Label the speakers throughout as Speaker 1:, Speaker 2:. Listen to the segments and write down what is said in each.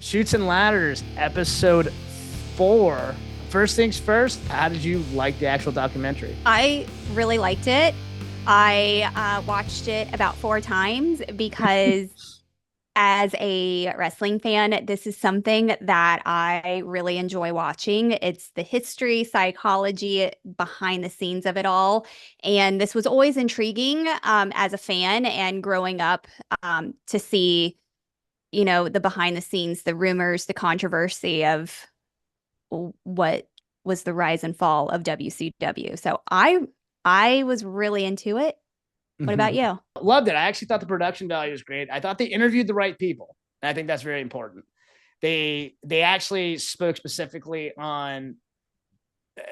Speaker 1: Shoots and Ladders, episode 4. First things first, how did you like the actual documentary?
Speaker 2: I really liked it. I watched it about 4 times because as a wrestling fan, this is something that I really enjoy watching. It's the history, psychology behind the scenes of it all. And this was always intriguing as a fan and growing up to see, the behind the scenes, the rumors, the controversy of what was the rise and fall of WCW. So I was really into it. What about you?
Speaker 1: Loved it. I actually thought the production value was great. I thought they interviewed the right people. And I think that's very important. They actually spoke specifically on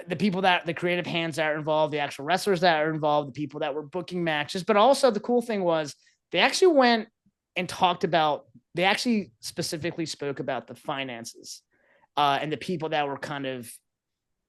Speaker 1: the people that the creative hands that are involved, the actual wrestlers that are involved, the people that were booking matches. But also the cool thing was they actually went and talked about, they actually specifically spoke about the finances and the people that were kind of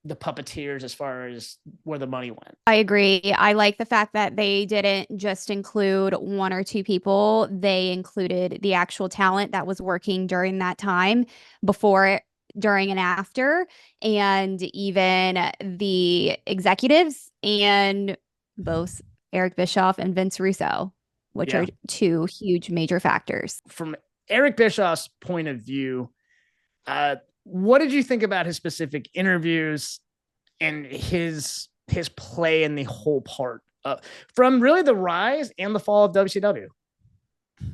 Speaker 1: the puppeteers as far as where the money went.
Speaker 2: I agree. I like the fact that they didn't just include one or two people. They included the actual talent that was working during that time, before, during, and after, and even the executives, and both Eric Bischoff and Vince Russo, which are two huge major factors.
Speaker 1: From Eric Bischoff's point of view, what did you think about his specific interviews and his play in the whole part from really the rise and the fall of WCW?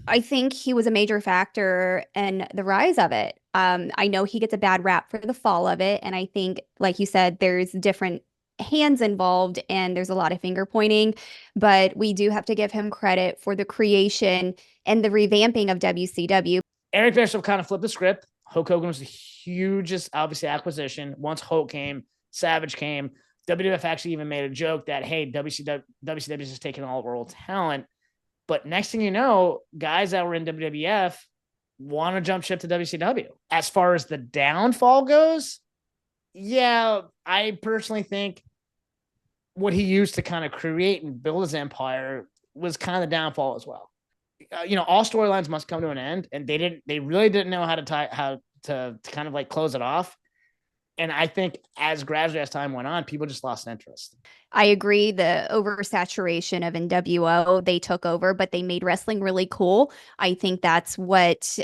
Speaker 2: I think he was a major factor in the rise of it. I know he gets a bad rap for the fall of it. And I think, like you said, there's different hands involved and there's a lot of finger pointing, but we do have to give him credit for the creation and the revamping of WCW.
Speaker 1: Eric Bischoff kind of flipped the script. Hulk Hogan was the hugest, obviously, acquisition. Once Hulk came, Savage came. WWF actually even made a joke that, hey, WCW is just taking all world talent. But next thing you know, guys that were in WWF want to jump ship to WCW. As far as the downfall goes, yeah, I personally think what he used to kind of create and build his empire was kind of the downfall as well. All storylines must come to an end, and they really didn't know how to kind of like close it off. And I think as gradually as time went on, people just lost interest.
Speaker 2: I agree. The oversaturation of NWO, they took over, but they made wrestling really cool. I think that's what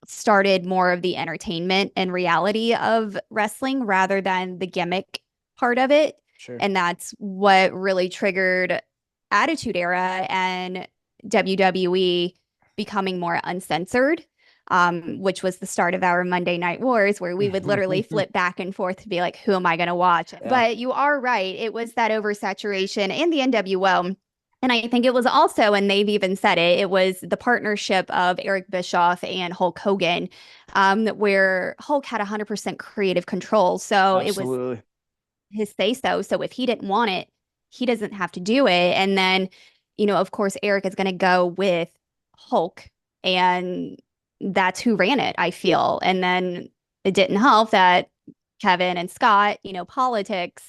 Speaker 2: started more of the entertainment and reality of wrestling rather than the gimmick part of it.
Speaker 1: Sure.
Speaker 2: And that's what really triggered Attitude Era and WWE becoming more uncensored. Which was the start of our Monday Night Wars, where we would literally flip back and forth to be like, who am I going to watch? Yeah. But you are right. It was that oversaturation and the NWO. And I think it was also, and they've even said it, it was the partnership of Eric Bischoff and Hulk Hogan, where Hulk had 100% creative control. So
Speaker 1: Absolutely.
Speaker 2: It was his say-so. So if he didn't want it, he doesn't have to do it. And then, of course, Eric is going to go with Hulk, and that's who ran it, I feel. And then it didn't help that Kevin and Scott, politics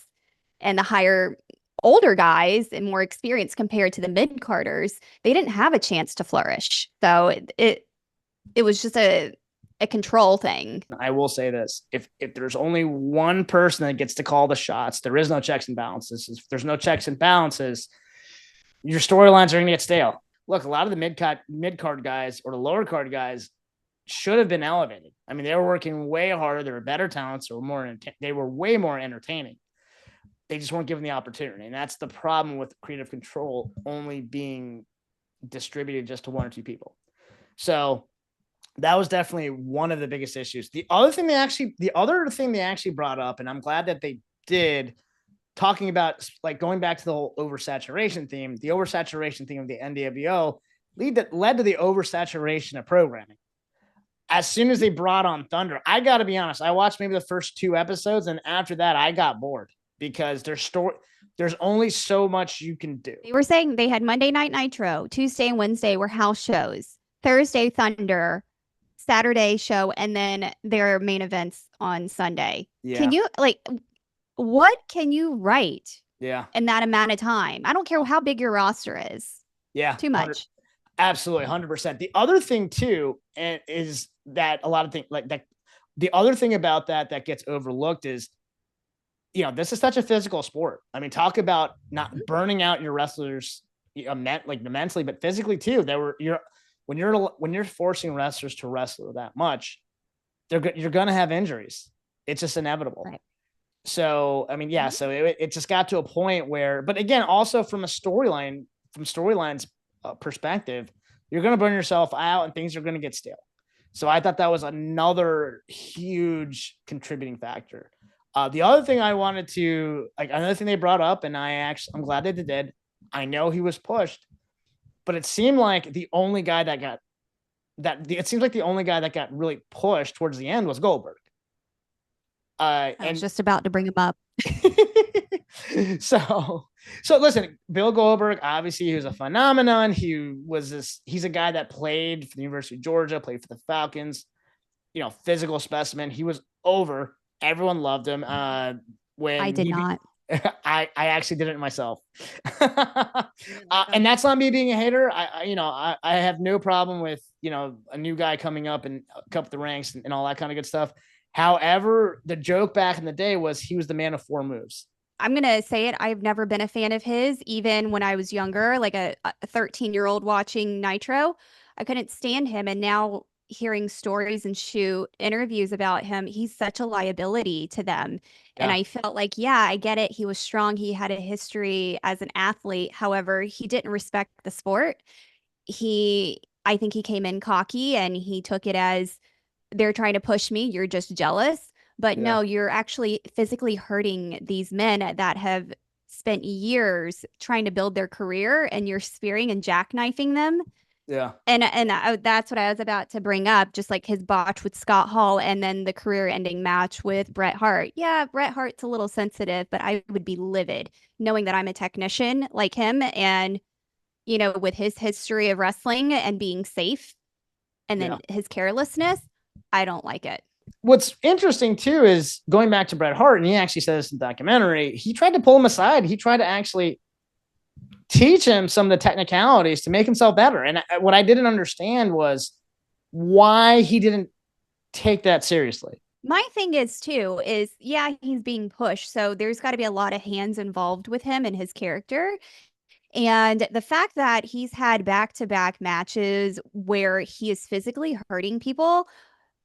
Speaker 2: and the higher older guys and more experienced compared to the mid-carders, they didn't have a chance to flourish. So it was just a control thing.
Speaker 1: I will say this. If there's only one person that gets to call the shots, there is no checks and balances. If there's no checks and balances, your storylines are going to get stale. Look, a lot of the mid-card guys or the lower card guys should have been elevated. I mean, they were working way harder. They were better talents. They were way more entertaining. They just weren't given the opportunity. And that's the problem with creative control only being distributed just to one or two people. So that was definitely one of the biggest issues. The other thing they actually brought up, and I'm glad that they did, talking about like going back to the whole oversaturation theme, the oversaturation theme of the NWO led to the oversaturation of programming. As soon as they brought on Thunder, I got to be honest, I watched maybe the first 2 episodes, and after that, I got bored because there's only so much you can do.
Speaker 2: They were saying they had Monday Night Nitro, Tuesday and Wednesday were house shows, Thursday Thunder, Saturday show, and then their main events on Sunday. Yeah. Can you, what can you write?
Speaker 1: Yeah.
Speaker 2: In that amount of time? I don't care how big your roster is.
Speaker 1: Yeah.
Speaker 2: Too much.
Speaker 1: Absolutely. 100%. The other thing too, is that a lot of things like that. The other thing about that gets overlooked is, this is such a physical sport. I mean, talk about not burning out your wrestlers, like mentally, but physically too. When you're forcing wrestlers to wrestle that much, you're going to have injuries. It's just inevitable.
Speaker 2: Right.
Speaker 1: So, I mean, yeah, so it just got to a point where, but again, also from storylines perspective, you're going to burn yourself out and things are going to get stale. So I thought that was another huge contributing factor. The other thing I wanted to, like, another thing they brought up, and I'm glad that they did. I know he was pushed, but it seemed like the only guy that got really pushed towards the end was Goldberg.
Speaker 2: I was just about to bring him up.
Speaker 1: So listen, Bill Goldberg, obviously he was a phenomenon. He's a guy that played for the University of Georgia, played for the Falcons, physical specimen. He was over. Everyone loved him. When
Speaker 2: I did not.
Speaker 1: I actually did it myself. And that's not me being a hater. I have no problem with, a new guy coming up and up the ranks and all that kind of good stuff. However, the joke back in the day was he was the man of 4 moves.
Speaker 2: I'm going to say it. I've never been a fan of his, even when I was younger, like a 13-year-old watching Nitro. I couldn't stand him. And now hearing stories and shoot interviews about him, he's such a liability to them. Yeah. And I felt like, yeah, I get it. He was strong. He had a history as an athlete. However, he didn't respect the sport. I think he came in cocky and he took it as, they're trying to push me. You're just jealous. But no, you're actually physically hurting these men that have spent years trying to build their career, and you're spearing and jackknifing them.
Speaker 1: Yeah.
Speaker 2: And that's what I was about to bring up, just like his botch with Scott Hall and then the career-ending match with Bret Hart. Yeah, Bret Hart's a little sensitive, but I would be livid knowing that I'm a technician like him and, with his history of wrestling and being safe and then his carelessness. I don't like it.
Speaker 1: What's interesting too is going back to Bret Hart, and he actually said this in the documentary, he tried to pull him aside. He tried to actually teach him some of the technicalities to make himself better. And what I didn't understand was why he didn't take that seriously.
Speaker 2: My thing is he's being pushed. So there's got to be a lot of hands involved with him and his character. And the fact that he's had back-to-back matches where he is physically hurting people,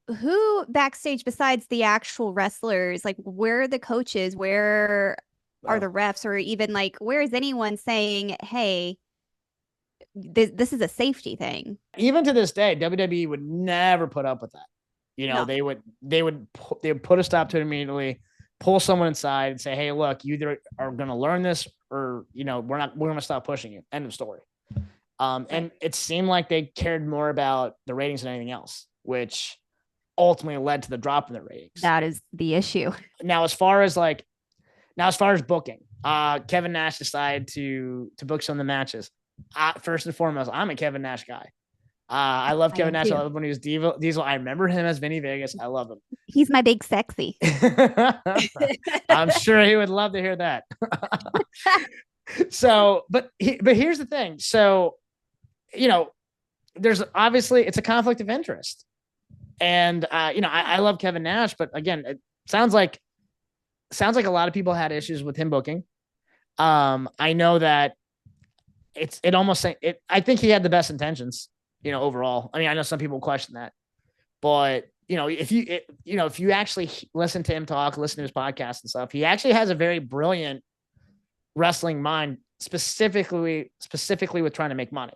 Speaker 2: who backstage besides the actual wrestlers, like where are the coaches, where are the refs, or even like where is anyone saying, hey, this is a safety thing? Even
Speaker 1: to this day, WWE would never put up with that. No. they would put a stop to it immediately, pull someone inside and say, hey, look, you either are going to learn this or we're going to stop pushing you. End of story. And it seemed like they cared more about the ratings than anything else, which ultimately led to the drop in the ratings.
Speaker 2: That is the issue.
Speaker 1: Now, as far as booking, Kevin Nash decided to book some of the matches. First and foremost, I'm a Kevin Nash guy. I love Kevin Nash. I love when he was Diesel. I remember him as Vinny Vegas. I love him.
Speaker 2: He's my big sexy.
Speaker 1: I'm sure he would love to hear that. So, but here's the thing. So, there's obviously, it's a conflict of interest. And, I love Kevin Nash, but again, it sounds like a lot of people had issues with him booking. I know that I think he had the best intentions, overall. I mean, I know some people question that, but if you actually listen to him talk, listen to his podcast and stuff, he actually has a very brilliant wrestling mind, specifically with trying to make money.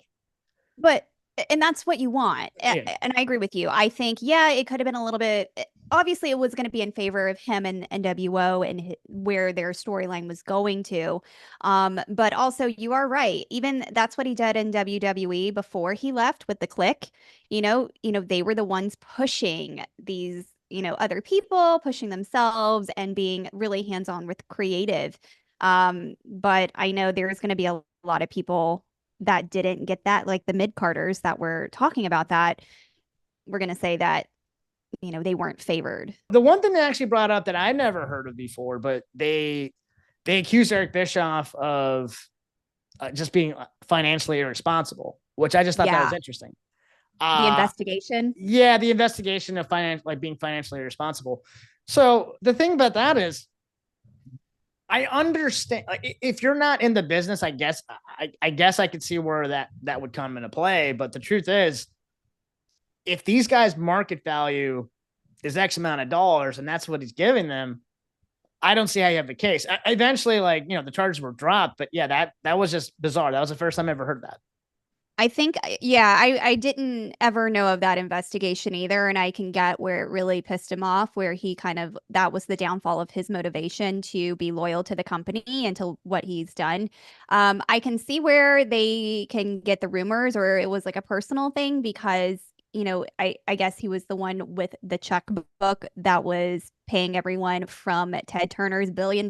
Speaker 2: And that's what you want. Yeah. And I agree with you. I think, it could have been a little bit, obviously it was going to be in favor of him and NWO and where their storyline was going to. But also you are right. Even that's what he did in WWE before he left with the Clique. They were the ones pushing these, other people, pushing themselves and being really hands-on with creative. But I know there's going to be a lot of people that didn't get that, like the mid-carders that were talking about that, we're going to say that, they weren't favored.
Speaker 1: The one thing they actually brought up that I never heard of before, but they accused Eric Bischoff of just being financially irresponsible, which I just thought that was interesting.
Speaker 2: The
Speaker 1: Uh,
Speaker 2: investigation.
Speaker 1: yeah, the investigation of like being financially irresponsible. So the thing about that is, I understand, like, if you're not in the business, I guess I could see where that would come into play. But the truth is, if these guys' market value is X amount of dollars and that's what he's giving them, I don't see how you have the case. Eventually, like, the charges were dropped, but yeah, that was just bizarre. That was the first time I ever heard that.
Speaker 2: I think, yeah, I didn't ever know of that investigation either. And I can get where it really pissed him off, where he kind of, that was the downfall of his motivation to be loyal to the company and to what he's done. I can see where they can get the rumors, or it was like a personal thing because, I guess he was the one with the checkbook that was paying everyone from Ted Turner's $1 billion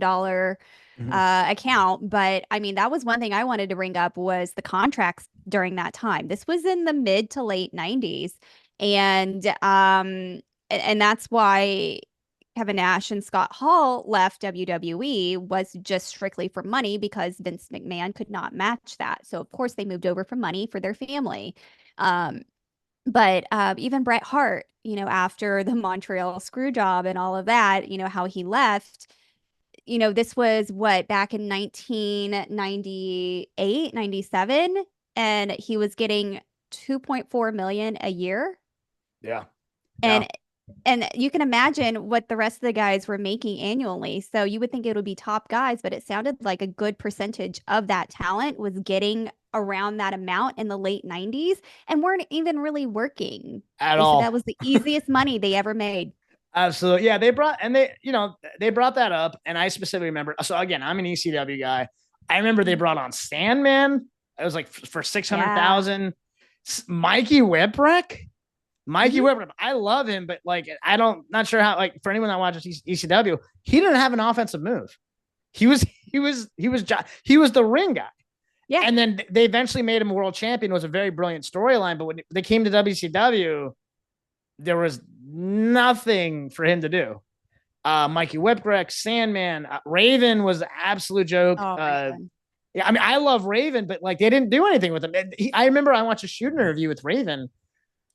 Speaker 1: Mm-hmm.
Speaker 2: account. But I mean, that was one thing I wanted to bring up was the contracts during that time. This was in the mid to late 90s. And that's why Kevin Nash and Scott Hall left WWE, was just strictly for money because Vince McMahon could not match that. So of course they moved over for money for their family. Um, but even Bret Hart, after the Montreal screw job and all of that, how he left, this was what, back in 1998, 97, and he was getting 2.4 million a year.
Speaker 1: Yeah. Yeah.
Speaker 2: And and you can imagine what the rest of the guys were making annually. So you would think it would be top guys, but it sounded like a good percentage of that talent was getting around that amount in the late 90s and weren't even really working.
Speaker 1: At
Speaker 2: They said that
Speaker 1: all.
Speaker 2: was the easiest money they ever made.
Speaker 1: Absolutely. Yeah, they brought that up, and I specifically remember. So again, I'm an ECW guy. I remember they brought on Sandman. It was like for
Speaker 2: Yeah.
Speaker 1: 600,000. Mikey Whipwreck. Mikey
Speaker 2: Hmm.
Speaker 1: Whipwreck. I love him, but like not sure how. Like for anyone that watches ECW, he didn't have an offensive move. He was the ring guy.
Speaker 2: Yeah.
Speaker 1: And then they eventually made him world champion. It was a very brilliant storyline. But when they came to WCW, there was nothing for him to do. Mikey Whipwreck, Sandman, Raven was an absolute joke.
Speaker 2: Oh, Raven.
Speaker 1: Yeah, I mean, I love Raven, but like they didn't do anything with him. I remember I watched a shooting interview with Raven,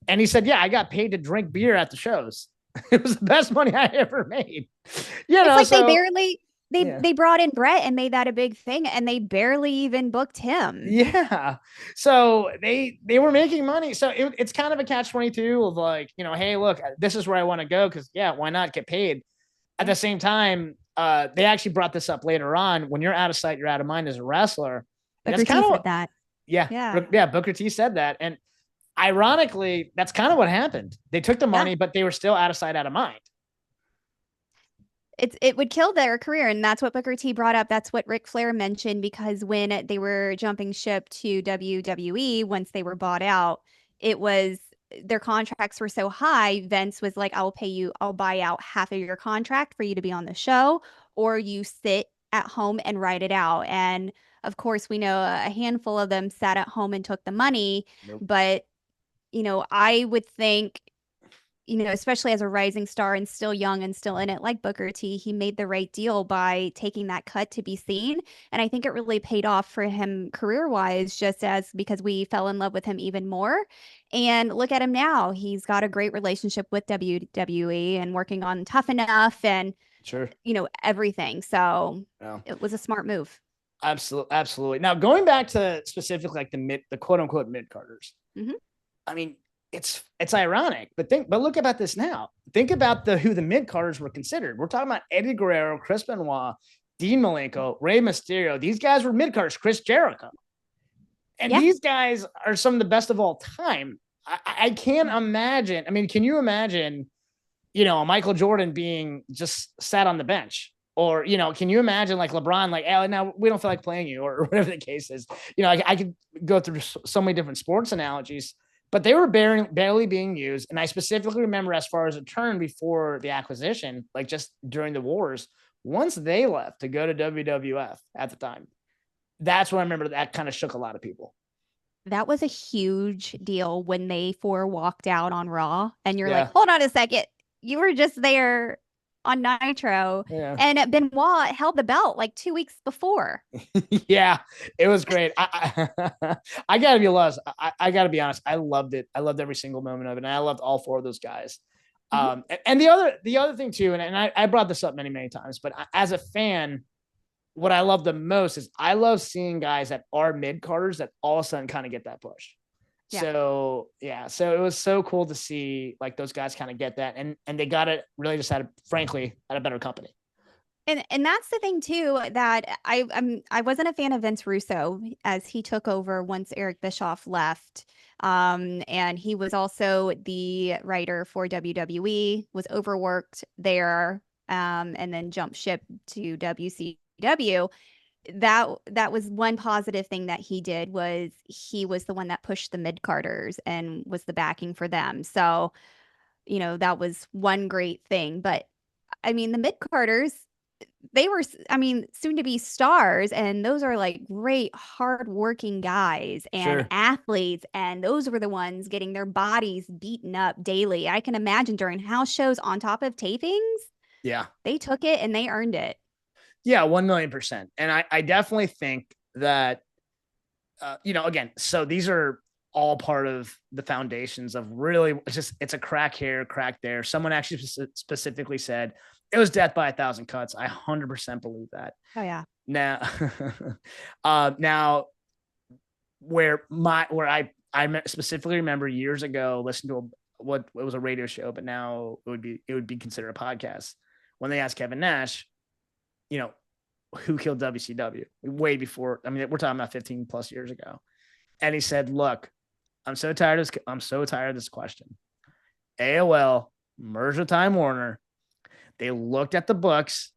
Speaker 1: and he said, "Yeah, I got paid to drink beer at the shows. It was the best money I ever made."
Speaker 2: It's like they
Speaker 1: So
Speaker 2: barely they
Speaker 1: yeah,
Speaker 2: they brought in Brett and made that a big thing, and they barely even booked him.
Speaker 1: yeah. So they were making money. So it's kind of a catch-22 of like, hey, look, this is where I want to go because yeah, why not get paid? At
Speaker 2: Yeah.
Speaker 1: the same time, they actually brought this up later on. When you're out of sight, you're out of mind as a wrestler. And that's
Speaker 2: Booker T
Speaker 1: kind of,
Speaker 2: said that.
Speaker 1: yeah,
Speaker 2: Yeah.
Speaker 1: yeah. Booker T said that, and ironically, that's kind of what happened. They took the
Speaker 2: Yeah.
Speaker 1: money, but they were still out of sight, out of mind.
Speaker 2: It would kill their career, and that's what Booker T brought up. That's what Ric Flair mentioned because when they were jumping ship to WWE, once they were bought out, it was their contracts were so high. Vince was like, I'll buy out half of your contract for you to be on the show, or you sit at home and write it out. And of course, we know a handful of them sat at home and took the money,
Speaker 1: Nope.
Speaker 2: but I would think, especially as a rising star and still young and still in it, like Booker T, he made the right deal by taking that cut to be seen. And I think it really paid off for him career wise, just as because we fell in love with him even more. And look at him now. He's got a great relationship with WWE and working on Tough Enough and,
Speaker 1: Sure.
Speaker 2: everything. So
Speaker 1: Yeah.
Speaker 2: it was a smart move.
Speaker 1: Absolutely. Absolutely. Now, going back to specifically like the quote unquote mid carders,
Speaker 2: Hmm.
Speaker 1: I mean, it's ironic, but look about this now. Think about who the mid carders were considered. We're talking about Eddie Guerrero, Chris Benoit, Dean Malenko, Rey Mysterio. These guys were mid carders. Chris Jericho, and
Speaker 2: Yeah.
Speaker 1: these guys are some of the best of all time. I can't imagine. I mean, can you imagine? Michael Jordan being just sat on the bench. Or, can you imagine like LeBron, like, oh, now we don't feel like playing you, or whatever the case is. I could go through so many different sports analogies, but they were barely being used. And I specifically remember, as far as a turn before the acquisition, like just during the wars, once they left to go to WWF at the time, that's when I remember that kind of shook a lot of people.
Speaker 2: That was a huge deal when they four walked out on Raw, and you're like,
Speaker 1: Yeah.
Speaker 2: hold on a second. You were just there. on Nitro,
Speaker 1: Yeah.
Speaker 2: and Benoit held the belt like 2 weeks before.
Speaker 1: Yeah, it was great. I gotta be honest. I gotta be honest. I loved it. I loved every single moment of it, and I loved all four of those guys.
Speaker 2: Mhm.
Speaker 1: And the other thing too, and I brought this up many times, but as a fan, what I love the most is I love seeing guys that are mid carders that all of a sudden kind of get that push.
Speaker 2: Yeah.
Speaker 1: So yeah, so it was so cool to see like those guys kind of get that, and they got it really just frankly at a better company.
Speaker 2: And that's the thing too that I wasn't a fan of Vince Russo as he took over once Eric Bischoff left. And he was also the writer for WWE, was overworked there, and then jumped ship to WCW. That was one positive thing that he did was he was the one that pushed the mid carders and was the backing for them. So, that was one great thing. But I mean, the mid carders, they were, I mean, soon to be stars, and those are like great hardworking guys and
Speaker 1: Sure.
Speaker 2: athletes, and those were the ones getting their bodies beaten up daily. I can imagine during house shows on top of tapings,
Speaker 1: Yeah.
Speaker 2: they took it and they earned it.
Speaker 1: Yeah, 1,000,000%. And I definitely think that, again, so these are all part of the foundations of really it's a crack here, crack there. Someone actually specifically said it was death by 1,000 cuts. I 100% believe that.
Speaker 2: Oh yeah.
Speaker 1: Now, now where I specifically remember years ago listening to what it was a radio show, but now it would be considered a podcast when they asked Kevin Nash, who killed WCW way before. I mean, we're talking about 15 plus years ago. And he said, look, I'm so tired of this question. AOL merged with Time Warner. They looked at the books,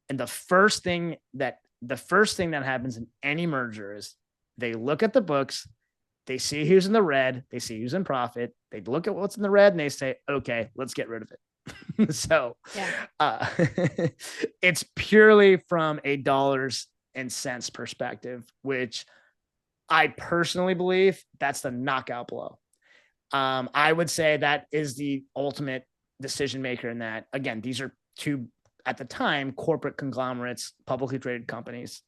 Speaker 1: and the first thing that happens in any merger is they look at the books, they see who's in the red, they see who's in profit, they look at what's in the red, and they say, okay, let's get rid of it. So yeah. It's purely from a dollars and cents perspective, which I personally believe that's the knockout blow. I would say that is the ultimate decision maker in that. Again, these are two, at the time, corporate conglomerates, publicly traded companies.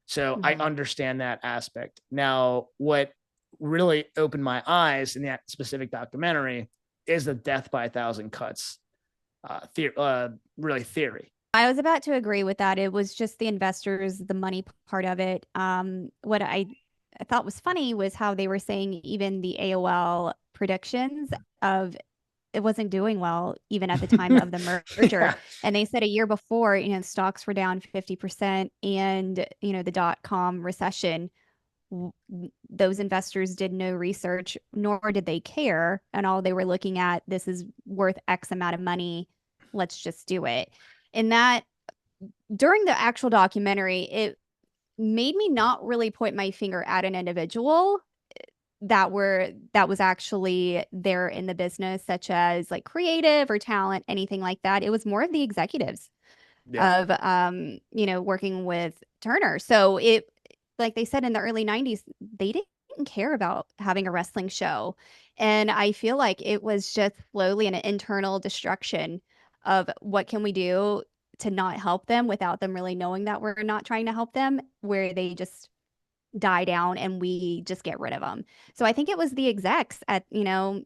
Speaker 1: So I understand that aspect. Now, what really opened my eyes in that specific documentary is the death by 1,000 cuts theory.
Speaker 2: I was about to agree with that. It was just the investors, the money part of it. What I thought was funny was how they were saying even the AOL predictions of it wasn't doing well even at the time of the merger. Yeah. And they said a year before, stocks were down 50% and, the .com recession, those investors did no research, nor did they care. And all they were looking at, this is worth X amount of money. Let's just do it. And that during the actual documentary, it made me not really point my finger at an individual that was actually there in the business, such as like creative or talent, anything like that. It was more of the executives of working with Turner. So it, like they said in the early 90s, they didn't care about having a wrestling show. And I feel like it was just slowly an internal destruction of what can we do to not help them without them really knowing that we're not trying to help them, where they just die down and we just get rid of them. So I think it was the execs at the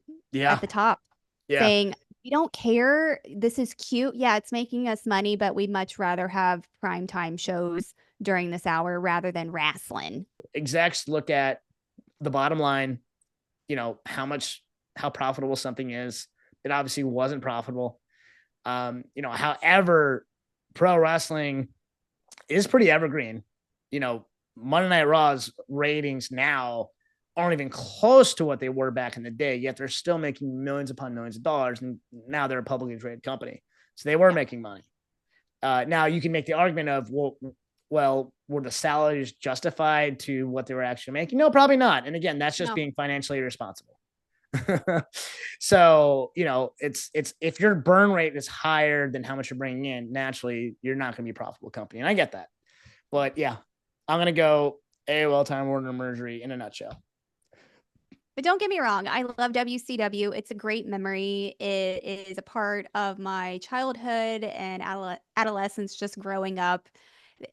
Speaker 2: top saying, we don't care. This is cute. Yeah, it's making us money, but we'd much rather have primetime shows during this hour rather than wrestling.
Speaker 1: Execs look at the bottom line, how profitable something is. It obviously wasn't profitable. However, pro wrestling is pretty evergreen. Monday Night Raw's ratings now aren't even close to what they were back in the day, yet they're still making millions upon millions of dollars. And now they're a publicly traded company. So they were making money. Now you can make the argument of, well, were the salaries justified to what they were actually making? No, probably not. And again, that's just being financially irresponsible. So, it's if your burn rate is higher than how much you're bringing in, naturally, you're not going to be a profitable company. And I get that. But yeah, I'm going to go AOL Time Warner merger in a nutshell.
Speaker 2: But don't get me wrong, I love WCW. It's a great memory. It is a part of my childhood and adolescence, just growing up.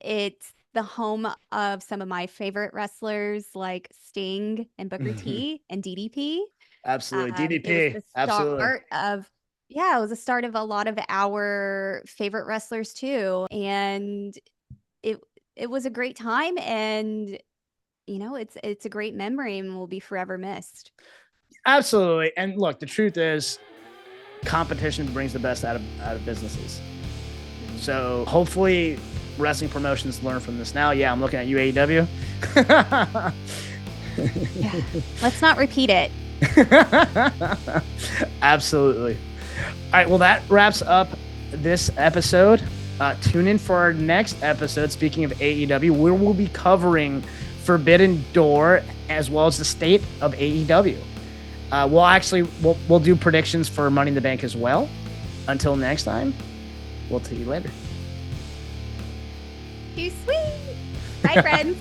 Speaker 2: It's the home of some of my favorite wrestlers like Sting and Booker T and DDP.
Speaker 1: Absolutely.
Speaker 2: It was
Speaker 1: DDP.
Speaker 2: the
Speaker 1: Absolutely.
Speaker 2: start of, yeah, it was the start of a lot of our favorite wrestlers too. And it it was a great time, and it's a great memory and will be forever missed.
Speaker 1: Absolutely. And look, the truth is competition brings the best out of businesses. So hopefully wrestling promotions learn from this now. Yeah, I'm looking at you, AEW.
Speaker 2: Yeah. Let's not repeat it.
Speaker 1: Absolutely. All right, well, that wraps up this episode. Tune in for our next episode. Speaking of AEW, where we'll be covering Forbidden Door as well as the state of AEW. We'll do predictions for Money in the Bank as well. Until next time, we'll see you later.
Speaker 2: Too sweet. Bye, friends.